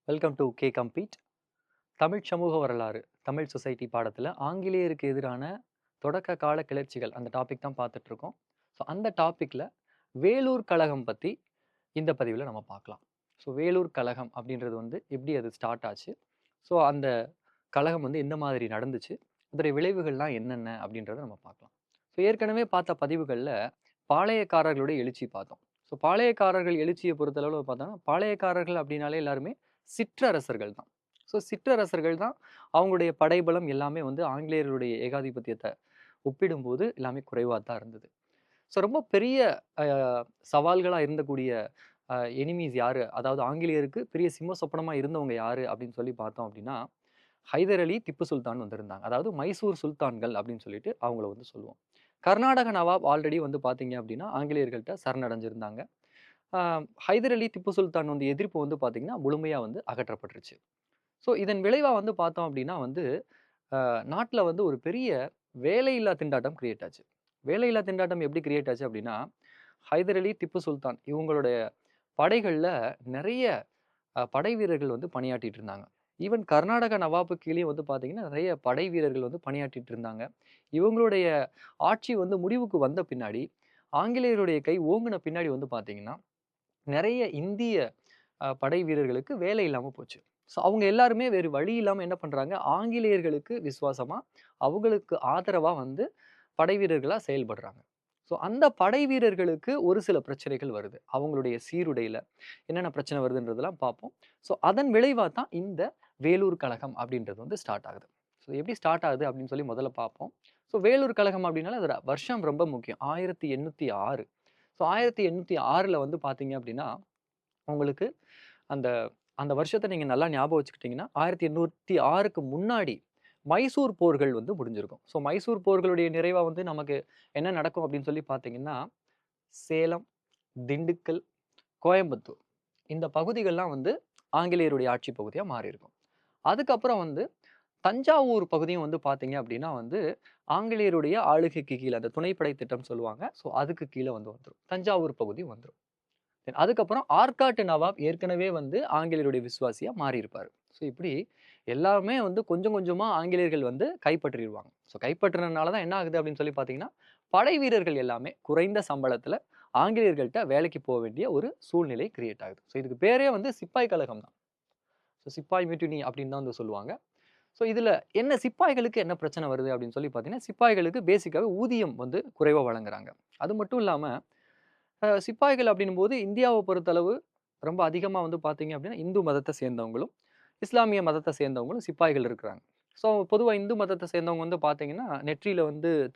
Welcome to K compete. Tamil சமூக வரலாறு Tamil society பாடத்தில் ஆங்கிலேயருக்கு எதிரான தொடக்க கால கிளர்ச்சிகள் அந்த டாபிக் தான் பார்த்துட்டு இருக்கோம். ஸோ அந்த டாப்பிக்கில் வேலூர் கழகம் பற்றி இந்த பதிவில் நம்ம பார்க்கலாம். ஸோ வேலூர் கழகம் அப்படின்றது எப்படி அது ஸ்டார்ட் ஆச்சு, ஸோ அந்த கழகம் எந்த மாதிரி நடந்துச்சு, அதோடைய விளைவுகள்லாம் என்னென்ன அப்படின்றத நம்ம பார்க்கலாம். ஸோ ஏற்கனவே பார்த்த பதிவுகளில் பாளையக்காரர்களுடைய எழுச்சி பார்த்தோம். ஸோ பாளையக்காரர்கள் எழுச்சியை பொறுத்தளவில் பார்த்தோம்னா பாளையக்காரர்கள் அப்படின்னாலே எல்லாருமே சிற்றரசர்கள் தான். ஸோ சிற்றரசர்கள் தான் அவங்களுடைய படைபலம் எல்லாமே ஆங்கிலேயர்களுடைய ஏகாதிபத்தியத்தை ஒப்பிடும்போது எல்லாமே குறைவாக தான் இருந்தது. ஸோ ரொம்ப பெரிய சவால்களாக இருந்தக்கூடிய எனிமீஸ் யாரு, அதாவது ஆங்கிலேயருக்கு பெரிய சிம்ம சொப்பனமாக இருந்தவங்க யாரு அப்படின்னு சொல்லி பார்த்தோம் அப்படின்னா ஹைதர் அலி, திப்பு சுல்தான் வந்திருந்தாங்க. அதாவது மைசூர் சுல்தான்கள் அப்படின்னு சொல்லிட்டு அவங்கள சொல்லுவோம். கர்நாடக நவாப் ஆல்ரெடி பார்த்தீங்க அப்படின்னா ஆங்கிலேயர்கள்ட்ட சரணடைஞ்சிருந்தாங்க. ஹைதர் அலி, திப்பு சுல்தான் எதிர்ப்பு பார்த்தீங்கன்னா முழுமையாக அகற்றப்பட்டுருச்சு. ஸோ இதன் விளைவாக பார்த்தோம் அப்படின்னா நாட்டில் ஒரு பெரிய வேலையில்லா திண்டாட்டம் கிரியேட் ஆச்சு. வேலையில்லா திண்டாட்டம் எப்படி கிரியேட் ஆச்சு அப்படின்னா, ஹைதர் அலி, திப்பு சுல்தான் இவங்களுடைய படைகளில் நிறைய படை வீரர்கள் பணியாற்றிட்டு இருந்தாங்க. ஈவன் கர்நாடக நவாபு கீழே பார்த்தீங்கன்னா நிறைய படை வீரர்கள் பணியாற்றிட்டு இருந்தாங்க. இவங்களுடைய ஆட்சி முடிவுக்கு வந்த பின்னாடி ஆங்கிலேயருடைய கை ஓங்குன பின்னாடி பார்த்தீங்கன்னா நிறைய இந்திய படை வீரர்களுக்கு வேலை இல்லாமல் போச்சு. ஸோ அவங்க எல்லாருமே வேறு வழி இல்லாமல் என்ன பண்ணுறாங்க, ஆங்கிலேயர்களுக்கு விசுவாசமாக அவங்களுக்கு ஆதரவாக படை வீரர்களாக செயல்படுறாங்க. ஸோ அந்த படை வீரர்களுக்கு ஒரு சில பிரச்சனைகள் வருது. அவங்களுடைய சீருடையில் என்னென்ன பிரச்சனை வருதுன்றதெல்லாம் பார்ப்போம். ஸோ அதன் விளைவாக தான் இந்த வேலூர் கழகம் அப்படின்றது ஸ்டார்ட் ஆகுது. ஸோ எப்படி ஸ்டார்ட் ஆகுது அப்படின்னு சொல்லி முதல்ல பார்ப்போம். ஸோ வேலூர் கழகம் அப்படின்னால அதோட வருஷம் ரொம்ப முக்கியம். 1806. ஸோ 1806 பார்த்தீங்க அப்படின்னா உங்களுக்கு அந்த அந்த வருஷத்தை நீங்கள் நல்லா ஞாபகம் வச்சுக்கிட்டிங்கன்னா 1806க்கு முன்னாடி மைசூர் போர்கள் முடிஞ்சிருக்கும். ஸோ மைசூர் போர்களுடைய நிறைவாக நமக்கு என்ன நடக்கும் அப்படின்னு சொல்லி பார்த்தீங்கன்னா சேலம், திண்டுக்கல், கோயம்புத்தூர் இந்த பகுதிகள்லாம் ஆங்கிலேயருடைய ஆட்சி பகுதியாக மாறி இருக்கும். அதுக்கப்புறம் தஞ்சாவூர் பகுதியும் பார்த்தீங்க அப்படின்னா ஆங்கிலேயருடைய ஆளுகைக்கு கீழே அந்த துணைப்படை திட்டம் சொல்லுவாங்க. ஸோ அதுக்கு கீழே வந்துடும். தஞ்சாவூர் பகுதி வந்துடும். அதுக்கப்புறம் ஆற்காட்டு நவாப் ஏற்கனவே ஆங்கிலேயருடைய விசுவாசியா மாறி இருப்பாரு. ஸோ இப்படி எல்லாமே கொஞ்சம் கொஞ்சமா ஆங்கிலேயர்கள் கைப்பற்றிடுவாங்க. ஸோ கைப்பற்றினால தான் என்ன ஆகுது அப்படின்னு சொல்லி பார்த்தீங்கன்னா படை வீரர்கள் எல்லாமே குறைந்த சம்பளத்துல ஆங்கிலேயர்கள்ட்ட வேலைக்கு போக வேண்டிய ஒரு சூழ்நிலை கிரியேட் ஆகுது. ஸோ இதுக்கு பேரே சிப்பாய் கழகம் தான். ஸோ சிப்பாய் மியூட்டினி அப்படின்னு தான் சொல்லுவாங்க. ஸோ இதுல என்ன சிப்பாய்களுக்கு என்ன பிரச்சனை வருது அப்படின்னு சொல்லி பார்த்தீங்கன்னா சிப்பாய்களுக்கு பேசிக்காவே ஊதியம் குறைவா வழங்குறாங்க. அது மட்டும் இல்லாம சிப்பாய்கள் அப்படின்னும் போது இந்தியாவை பொறுத்தளவு ரொம்ப அதிகமாக பார்த்தீங்க அப்படின்னா இந்து மதத்தை சேர்ந்தவங்களும் இஸ்லாமிய மதத்தை சேர்ந்தவங்களும் சிப்பாய்கள் இருக்கிறாங்க. ஸோ பொதுவாக இந்து மதத்தை சேர்ந்தவங்க பார்த்தீங்கன்னா நெற்றியில்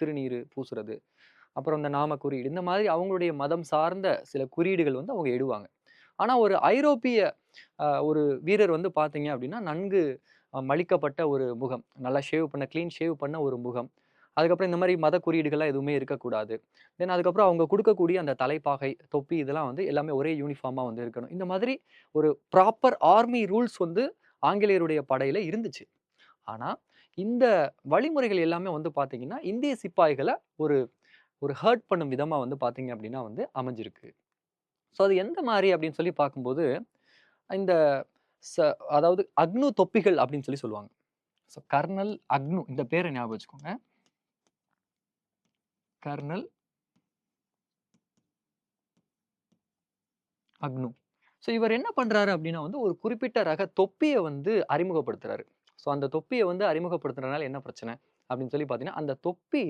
திருநீர் பூசுறது, அப்புறம் இந்த நாம குறியீடு, இந்த மாதிரி அவங்களுடைய மதம் சார்ந்த சில குறியீடுகள் அவங்க இடுவாங்க. ஆனால் ஒரு ஐரோப்பிய ஒரு வீரர் பார்த்தீங்க அப்படின்னா நன்கு மலிக்கப்பட்ட ஒரு முகம், நல்லா ஷேவ் பண்ண க்ளீன் ஷேவ் பண்ண ஒரு முகம், அதுக்கப்புறம் இந்த மாதிரி மத குறியீடுகள்லாம் எதுவுமே இருக்கக்கூடாது. தென் அதுக்கப்புறம் அவங்க கொடுக்கக்கூடிய அந்த தலைப்பாகை, தொப்பி இதெல்லாம் எல்லாமே ஒரே யூனிஃபார்மாக இருக்கணும். இந்த மாதிரி ஒரு ப்ராப்பர் ஆர்மி ரூல்ஸ் ஆங்கிலேயருடைய படையில இருந்துச்சு. ஆனா இந்த வழிமுறைகள் எல்லாமே பார்த்தீங்கன்னா இந்திய சிப்பாய்களை ஒரு ஒரு ஹர்ட் பண்ணும் விதமா பார்த்தீங்க அப்படின்னா அமைஞ்சிருக்கு. ஸோ அது எந்த மாதிரி அப்படின்னு சொல்லி பார்க்கும்போது இந்த அதாவது அக்னு தொப்பிகள் அப்படின்னு சொல்லி சொல்லுவாங்க. ஸோ கர்னல் அக்னு இந்த பேரை ஞாபகம் வச்சுக்கோங்க. கர்னல் அக்னு. ஸோ இவர் என்ன பண்றாரு அப்படின்னா ஒரு குறிப்பிட்ட ரக தொப்பியை அறிமுகப்படுத்துறாரு. ஸோ அந்த தொப்பியை அறிமுகப்படுத்துறதுனால என்ன பிரச்சனை அப்படின்னு சொல்லி பார்த்தீங்கன்னா அந்த தொப்பி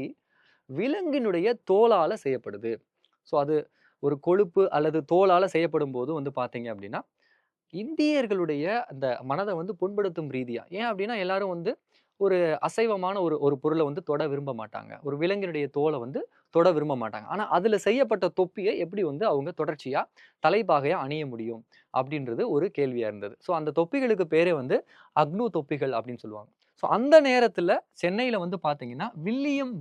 விலங்கினுடைய தோலால செய்யப்படுது. ஸோ அது ஒரு கொழுப்பு அல்லது தோலால செய்யப்படும் போது பார்த்தீங்க அப்படின்னா இந்தியர்களுடைய அந்த மனதை புண்படுத்தும் ரீதியா. ஏன் அப்படின்னா எல்லாரும் ஒரு அசைவமான ஒரு ஒரு பொருளை தொட விரும்ப மாட்டாங்க. ஒரு விலங்கினுடைய தோலை தொட விரும்ப மாட்டாங்க. ஆனா அதுல செய்யப்பட்ட தொப்பியை எப்படி அவங்க தொடர்ச்சியா தலைப்பாகையா அணிய முடியும் அப்படின்றது ஒரு கேள்வியா இருந்தது. ஸோ அந்த தொப்பிகளுக்கு பேரே அக்னு தொப்பிகள் அப்படின்னு சொல்லுவாங்க. ஸோ அந்த நேரத்துல சென்னையில பாத்தீங்கன்னா வில்லியம்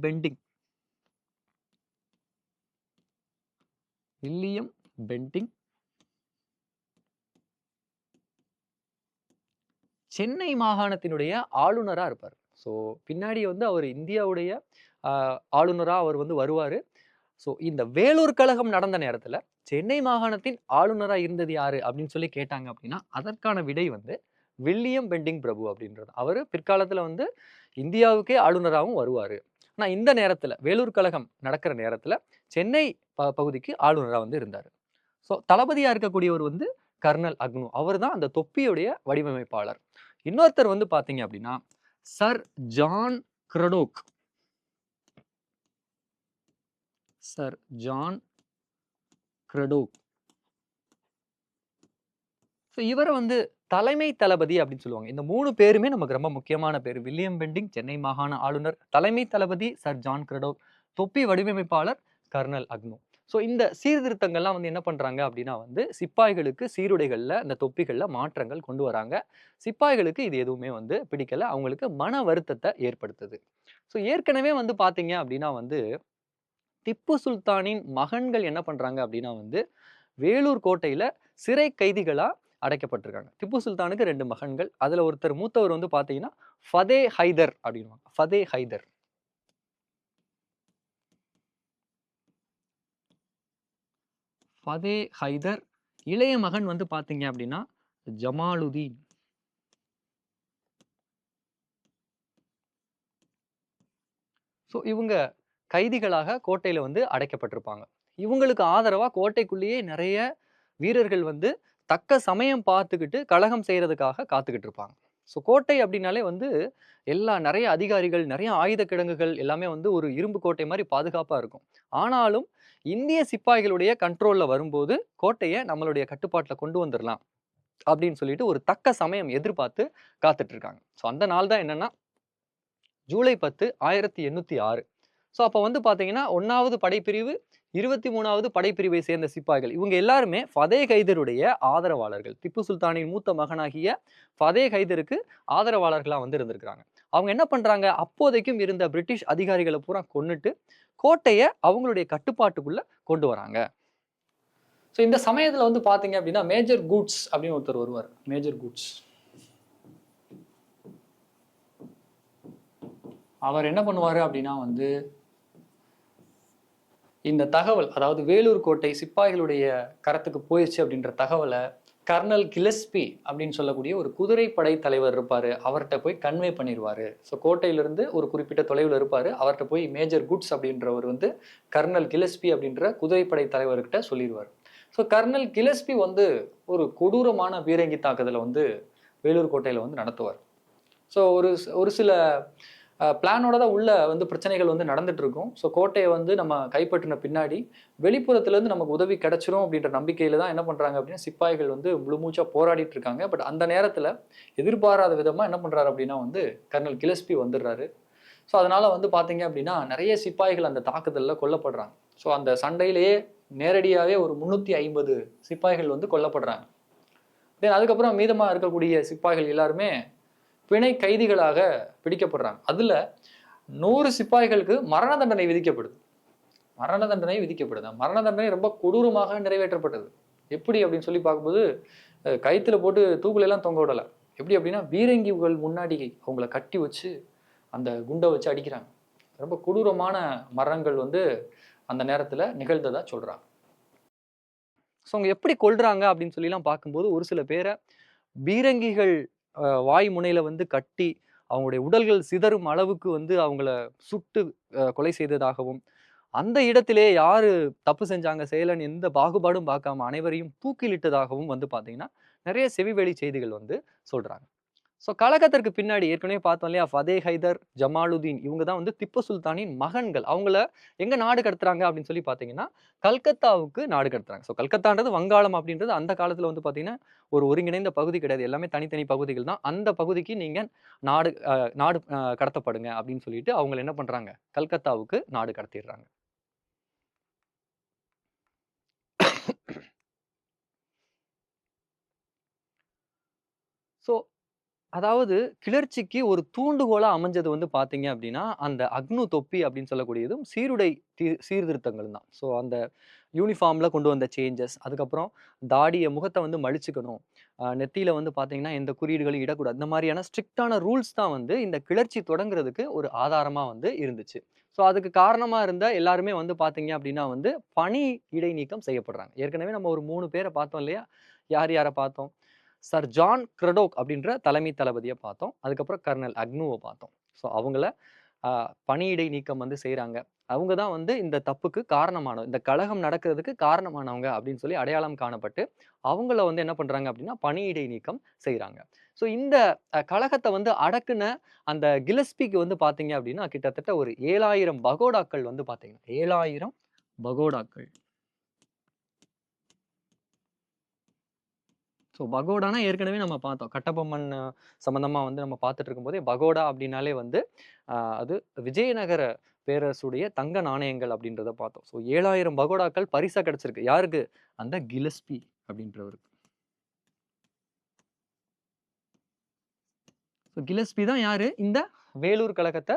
பெண்டிங் சென்னை மாகாணத்தினுடைய ஆளுநரா இருப்பார். ஸோ பின்னாடி அவர் இந்தியாவுடைய ஆளுநரா அவர் வருவாரு. ஸோ இந்த வேலூர் கழகம் நடந்த நேரத்துல சென்னை மாகாணத்தின் ஆளுநரா இருந்தது யாரு அப்படின்னு சொல்லி கேட்டாங்க அப்படின்னா அதற்கான விடை வில்லியம் பெண்டிங் பிரபு அப்படின்றது. அவர் பிற்காலத்துல வந்து இந்தியாவுக்கே ஆளுநராகவும் வருவாரு. ஆனா இந்த நேரத்துல வேலூர் கழகம் நடக்கிற நேரத்துல சென்னை பகுதிக்கு ஆளுநரா வந்து இருந்தாரு. ஸோ தளபதியா இருக்கக்கூடியவர் வந்து கர்னல் அக்னு. அவர் தான் அந்த தொப்பியுடைய வடிவமைப்பாளர். இன்னொருத்தர் வந்து பாத்தீங்க அப்படின்னா sir John Craddock. Sir John Craddock. So இவரை வந்து தலைமை தளபதி அப்படின்னு சொல்லுவாங்க. இந்த 3 பேருமே நமக்கு ரொம்ப முக்கியமான பேரு. வில்லியம் பெண்டிங் சென்னை மாகாண ஆளுநர், தலைமை தளபதி சர் ஜான் கிரடோக், தொப்பி வடிவமைப்பாளர் கர்னல் அக்னு. ஸோ இந்த சீர்திருத்தங்கள்லாம் வந்து என்ன பண்றாங்க அப்படின்னா வந்து சிப்பாய்களுக்கு சீருடைகள்ல இந்த தொப்பிகள்ல மாற்றங்கள் கொண்டு வராங்க. சிப்பாய்களுக்கு இது எதுவுமே வந்து பிடிக்கல. அவங்களுக்கு மன வருத்தத்தை ஏற்படுத்துது. ஸோ ஏற்கனவே வந்து பாத்தீங்க அப்படின்னா வந்து திப்பு சுல்தானின் மகன்கள் என்ன பண்றாங்க அப்படின்னா வந்து வேலூர் கோட்டையில சிறை கைதிகளா அடைக்கப்பட்டிருக்காங்க. திப்பு சுல்தானுக்கு 2 மகன்கள். அதுல ஒருத்தர் மூத்தவர் வந்து பாத்தீங்கன்னா ஃபதே ஹைதர் அப்படின்னுவாங்க. ஃபதே ஹைதர். ஃபதே ஹைதர். இளைய மகன் வந்து பாத்தீங்க அப்படின்னா ஜமாலுதீன். ஸோ இவங்க கைதிகளாக கோட்டையில வந்து அடைக்கப்பட்டிருப்பாங்க. இவங்களுக்கு ஆதரவா கோட்டைக்குள்ளேயே நிறைய வீரர்கள் வந்து தக்க சமயம் பார்த்துக்கிட்டு கலகம் செய்யறதுக்காக காத்துக்கிட்டு இருப்பாங்க. ஸோ கோட்டை அப்படின்னாலே வந்து நிறைய அதிகாரிகள், நிறைய ஆயுத கிடங்குகள் எல்லாமே வந்து ஒரு இரும்பு கோட்டை மாதிரி பாதுகாப்பா இருக்கும். ஆனாலும் இந்திய சிப்பாய்களுடைய கண்ட்ரோல்ல வரும்போது கோட்டையை நம்மளுடைய கட்டுப்பாட்டுல கொண்டு வந்துடலாம் அப்படின்னு சொல்லிட்டு ஒரு தக்க சமயம் எதிர்பார்த்து காத்துட்டு இருக்காங்க. ஸோ அந்த நாள் தான் என்னன்னா ஜூலை 10, 1806. ஸோ அப்போ வந்து பார்த்தீங்கன்னா 1வது படைப்பிரிவு, 23வது படைப்பிரிவை சேர்ந்த சிப்பாய்கள். இவங்க எல்லாருமே ஃபதே ஹைதருடைய ஆதரவாளர்கள். திப்பு சுல்தானின் மூத்த மகனாகிய ஃபதே ஹைதருக்கு ஆதரவாளர்களா வந்து இருந்திருக்கிறாங்க. அவங்க என்ன பண்றாங்க, அப்போதைக்கும் இருந்த பிரிட்டிஷ் அதிகாரிகளை பூரா கொன்னுட்டு கோட்டைய அவங்களுடைய கட்டுப்பாட்டுக்குள்ள கொண்டு வராங்க. ஸோ இந்த சமயத்துல வந்து பாத்தீங்க அப்படின்னா மேஜர் கூட்ஸ் அப்படின்னு ஒருத்தர் வருவார். Major goods. அவர் என்ன பண்ணுவாரு அப்படின்னா வந்து இந்த தகவல், அதாவது வேலூர் கோட்டை சிப்பாய்களுடைய கரத்துக்கு போயிடுச்சு அப்படின்ற தகவலை கர்னல் கிலஸ்பி அப்படின்னு சொல்லக்கூடிய ஒரு குதிரைப்படை தலைவர் இருப்பாரு. அவர்கிட்ட போய் கன்வே பண்ணிடுவாரு. ஸோ கோட்டையிலிருந்து ஒரு குறிப்பிட்ட தொலைவில் இருப்பாரு. அவர்கிட்ட போய் மேஜர் குட்ஸ் அப்படின்றவர் வந்து கர்னல் கிலஸ்பி அப்படின்ற குதிரைப்படை தலைவர்கிட்ட சொல்லிடுவார். ஸோ கர்னல் கிலஸ்பி வந்து ஒரு கொடூரமான பீரங்கி தாக்குதலை வந்து வேலூர் கோட்டையில வந்து நடத்துவார். ஸோ ஒரு சில பிளானோட தான் உள்ள வந்து பிரச்சனைகள் வந்து நடந்துட்டு இருக்கும். ஸோ கோட்டையை வந்து நம்ம கைப்பற்றின பின்னாடி வெளிப்புறத்துலேருந்து நமக்கு உதவி கிடைச்சிரும் அப்படின்ற நம்பிக்கையில தான் என்ன பண்ணுறாங்க அப்படின்னா சிப்பாய்கள் வந்து முழுமூச்சா போராடிட்டு இருக்காங்க. பட் அந்த நேரத்தில் எதிர்பாராத விதமாக என்ன பண்ணுறாரு அப்படின்னா வந்து கர்னல் கிலஸ்பி வந்துடுறாரு. ஸோ அதனால வந்து பார்த்தீங்க அப்படின்னா நிறைய சிப்பாய்கள் அந்த தாக்குதலில் கொல்லப்படுறாங்க. ஸோ அந்த சண்டையிலேயே நேரடியாகவே ஒரு 350 சிப்பாய்கள் வந்து கொல்லப்படுறாங்க. தென் அதுக்கப்புறம் மீதமாக இருக்கக்கூடிய சிப்பாய்கள் எல்லாருமே பிணை கைதிகளாக பிடிக்கப்படுறாங்க. அதுல 100 சிப்பாய்களுக்கு மரண தண்டனை விதிக்கப்படுது. மரண தண்டனை விதிக்கப்படுது. மரண தண்டனை ரொம்ப கொடூரமாக நிறைவேற்றப்பட்டது. எப்படி அப்படின்னு சொல்லி பார்க்கும்போது கயித்துல போட்டு தூக்குல எல்லாம் தொங்க விடல. எப்படி அப்படின்னா பீரங்கிகள் முன்னாடி அவங்கள கட்டி வச்சு அந்த குண்டை வச்சு அடிக்கிறாங்க. ரொம்ப கொடூரமான மரணங்கள் வந்து அந்த நேரத்துல நிகழ்ந்ததா சொல்றாங்க. ஸோ அவங்க எப்படி கொல்றாங்க அப்படின்னு சொல்லிலாம் பார்க்கும்போது ஒரு சில பேரை பீரங்கிகள் வாய் முனையில வந்து கட்டி அவங்களுடைய உடல்கள் சிதறும் அளவுக்கு வந்து அவங்கள சுட்டு கொலை செய்ததாகவும், அந்த இடத்திலே யாரு தப்பு செஞ்சாங்க செய்யலன்னு எந்த பாகுபாடும் பார்க்காம அனைவரையும் தூக்கிலிட்டதாகவும் வந்து பார்த்தீங்கன்னா நிறைய செவிவெளி செய்திகள் வந்து சொல்றாங்க. ஸோ கலகத்திற்கு பின்னாடி ஏற்கனவே பார்த்தோம் இல்லையா, ஃபதே ஹைதர், ஜமாலுதீன் இவங்க தான் வந்து திப்பு சுல்தானின் மகன்கள். அவங்கள எங்க நாடு கடத்துறாங்க அப்படின்னு சொல்லி பார்த்தீங்கன்னா கல்கத்தாவுக்கு நாடு கடத்துறாங்க. ஸோ கல்கத்தான்றது வங்காளம் அப்படின்றது அந்த காலத்துல வந்து பார்த்தீங்கன்னா ஒரு ஒருங்கிணைந்த பகுதி கிடையாது. எல்லாமே தனித்தனி பகுதிகள் தான். அந்த பகுதிக்கு நீங்க நாடு நாடு கடத்தப்படுங்க அப்படின்னு சொல்லிட்டு அவங்கள என்ன பண்றாங்க, கல்கத்தாவுக்கு நாடு கடத்திடுறாங்க. ஸோ அதாவது கிளர்ச்சிக்கு ஒரு தூண்டுகோலா அமைஞ்சது வந்து பார்த்தீங்க அப்படின்னா, அந்த அக்னு தொப்பி அப்படின்னு சொல்லக்கூடியதும் சீருடை சீர்திருத்தங்கள் தான். ஸோ அந்த யூனிஃபார்ம்ல கொண்டு வந்த சேஞ்சஸ், அதுக்கப்புறம் முகத்த வந்து மழிச்சுக்கணும். நெத்தியில வந்து பார்த்தீங்கன்னா, எந்த குறியீடுகளும் இடக்கூடாது. இந்த மாதிரியான ஸ்ட்ரிக்ட்டான ரூல்ஸ் தான் வந்து இந்த கிளர்ச்சி தொடங்குறதுக்கு ஒரு ஆதாரமா வந்து இருந்துச்சு. ஸோ அதுக்கு காரணமா இருந்த எல்லாருமே வந்து பார்த்தீங்க அப்படின்னா வந்து பணி இடைநீக்கம் செய்யப்படுறாங்க. ஏற்கனவே நம்ம ஒரு 3 பேர பார்த்தோம் இல்லையா? யார் யார பார்த்தோம்? சர் ஜான் கிரடோக் அப்படின்ற தலைமை தளபதியை பார்த்தோம். அதுக்கப்புறம் கர்னல் அக்னுவை பார்த்தோம். ஸோ அவங்கள பணியிடை நீக்கம் வந்து செய்கிறாங்க. அவங்க தான் வந்து இந்த தப்புக்கு காரணமானவங்க, இந்த கலகம் நடக்கிறதுக்கு காரணமானவங்க அப்படின்னு சொல்லி அடையாளம் காணப்பட்டு அவங்கள வந்து என்ன பண்றாங்க அப்படின்னா பணியிடை நீக்கம் செய்கிறாங்க. ஸோ இந்த கலகத்தை வந்து அடக்குன அந்த கிலஸ்பிக்கு வந்து பார்த்தீங்க அப்படின்னா கிட்டத்தட்ட ஒரு 7000 பகோடாக்கள் வந்து பார்த்தீங்கன்னா 7000 பகோடாக்கள். ஸோ பகோடானா ஏற்கனவே நம்ம பார்த்தோம். கட்டபொம்மன் சம்மந்தமா வந்து நம்ம பார்த்துட்டு இருக்கும்போதே பகோடா அப்படின்னாலே வந்து அது விஜயநகர பேரரசுடைய தங்க நாணயங்கள் அப்படின்றத பார்த்தோம். ஸோ 7000 பகோடாக்கள் பரிசா கிடைச்சிருக்கு. யாருக்கு? அந்த கிலஸ்பி அப்படின்றவருக்கு. ஸோ கிலஸ்பி தான் யாரு? இந்த வேலூர் கழகத்த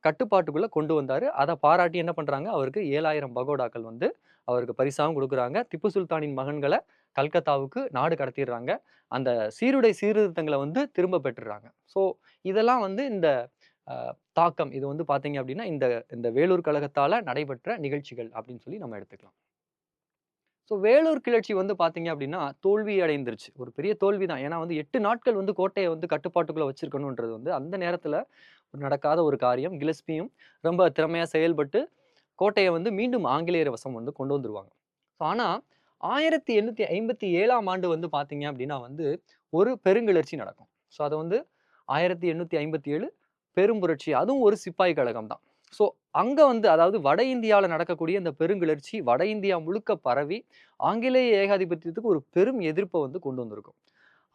கட்டுப்பாட்டுக்குள்ள கொண்டு வந்தாரு. அத பாராட்டி என்ன பண்றாங்க? அவருக்கு 7000 பகோடாக்கள் வந்து அவருக்கு பரிசாவும் குடுக்குறாங்க. திப்பு சுல்தானின் மகன்கள கல்கத்தாவுக்கு நாடு கடத்திடுறாங்க. அந்த சீருடை சீர்திருத்தங்கள வந்து திரும்ப பெற்றுறாங்க. ஸோ இதெல்லாம் வந்து இந்த அ தாக்கம். இது வந்து பார்த்தீங்க அப்டின்னா, இந்த இந்த வேலூர் கழகத்தால நடைபெற்ற நிகழ்ச்சிகள் அப்டின்னு சொல்லி நம்ம எடுத்துக்கலாம். ஸோ வேலூர் கிளர்ச்சி வந்து பார்த்தீங்க அப்டின்னா, தோல்வி அடைந்துருச்சு. ஒரு பெரிய தோல்வி தான். ஏன்னா வந்து 8 நாட்கள் வந்து கோட்டைய வந்து கட்டுப்பாட்டுக்குள்ள வச்சிருக்கணுன்றது வந்து அந்த நேரத்துல நடக்காத ஒரு காரியம். கில்லஸ்பியும் ரொம்ப திறமையா செயல்பட்டு கோட்டைய வந்து மீண்டும் ஆங்கிலேயர் வசம் வந்து கொண்டு வந்துருவாங்க. ஆனா 1857ஆம் ஆண்டு வந்து பார்த்தீங்க அப்டின்னா வந்து ஒரு பெருங்கிளர்ச்சி நடக்கும். ஸோ அத வந்து 1857 பெரும்புரட்சி. அதுவும் ஒரு சிப்பாய் கழகம் தான். ஸோ அங்க வந்து அதாவது வட இந்தியால நடக்கக்கூடிய இந்த பெருங்கிளர்ச்சி வட இந்தியா முழுக்க பரவி ஆங்கிலேய ஏகாதிபத்தியத்துக்கு ஒரு பெரும் எதிர்ப்ப வந்து கொண்டு வந்திருக்கும்.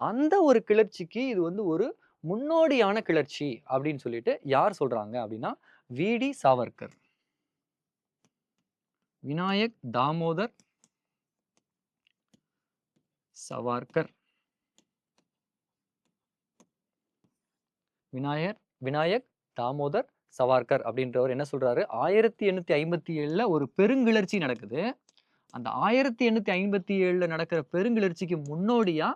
அந்த ஒரு கிளர்ச்சிக்கு இது வந்து ஒரு முன்னோடியான கிளர்ச்சி அப்படின்னு சொல்லிட்டு யார் சொல்றாங்க அப்படின்னா வி.டி. சாவர்கர். விநாயக் தாமோதர் சவார்கர். விநாயக் தாமோதர் சவார்கர் அப்படின்றவர் என்ன சொல்றாரு? 1857ல ஒரு பெருங்கிளர்ச்சி நடக்குது. அந்த 1857ல நடக்கிற பெருங்கிளர்ச்சிக்கு முன்னோடியா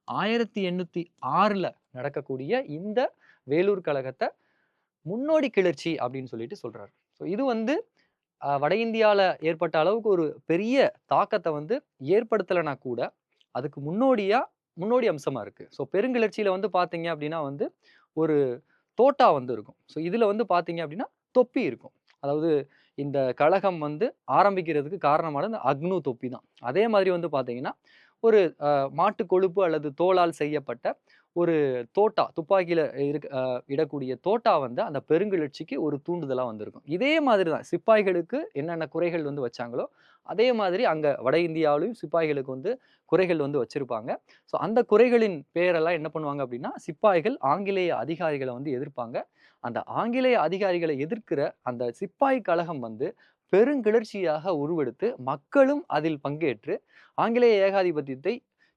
1806ல நடக்கக்கூடிய இந்த வேலூர் கழகத்த முன்னோடி கிளர்ச்சி அப்படின்னு சொல்லிட்டு சொல்றாரு. ஸோ இது வந்து வட இந்தியால ஏற்பட்ட அளவுக்கு ஒரு பெரிய தாக்கத்த வந்து ஏற்படுத்தலைன்னா கூட, அதுக்கு முன்னோடி அம்சமா இருக்கு. ஸோ பெருங்கிளர்ச்சியில வந்து பார்த்தீங்க அப்படின்னா வந்து, ஒரு தோட்டா வந்து இருக்கும். ஸோ இதுல வந்து பார்த்தீங்க அப்படின்னா, தொப்பி இருக்கும். அதாவது இந்த கழகம் வந்து ஆரம்பிக்கிறதுக்கு காரணமான இந்த அக்னு தொப்பி தான். அதே மாதிரி வந்து பார்த்தீங்கன்னா, ஒரு மாட்டு கொழுப்பு அல்லது தோலால் செய்யப்பட்ட ஒரு தோட்டா, துப்பாக்கியில இடக்கூடிய தோட்டா வந்து அந்த பெருங்கிளர்ச்சிக்கு ஒரு தூண்டுதலா வந்திருக்கும். இதே மாதிரி தான் சிப்பாய்களுக்கு என்னென்ன குறைகள் வந்து வச்சாங்களோ, அதே மாதிரி அங்க வட இந்தியாவிலும் சிப்பாய்களுக்கு வந்து குறைகள் வந்து வச்சிருப்பாங்க. ஸோ அந்த குறைகளின் பேரெல்லாம் என்ன பண்ணுவாங்க அப்படின்னா, சிப்பாய்கள் ஆங்கிலேய அதிகாரிகள வந்து எதிர்ப்பாங்க. அந்த ஆங்கிலேய அதிகாரிகளை எதிர்க்கிற அந்த சிப்பாய் கழகம் வந்து பெருங்கிளர்ச்சியாக உருவெடுத்து, மக்களும் அதில் பங்கேற்று ஆங்கிலேய ஏகாதிபத்தியத்தை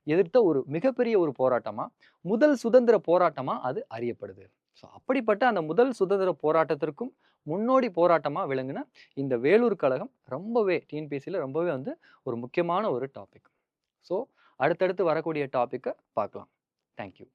எதிர்த்த ஒரு மிகப்பெரிய ஒரு போராட்டமா, முதல் சுதந்திர போராட்டமா அது அறியப்படுது. ஸோ அப்படிப்பட்ட அந்த முதல் சுதந்திர போராட்டத்திற்கும் முன்னோடி போராட்டமா விளங்குன இந்த வேலூர் கழகம் ரொம்பவே டிஎன்பிஎஸ்சில ரொம்பவே வந்து ஒரு முக்கியமான ஒரு டாபிக். ஸோ அடுத்தடுத்து வரக்கூடிய டாபிக்க பார்க்கலாம். Thank you.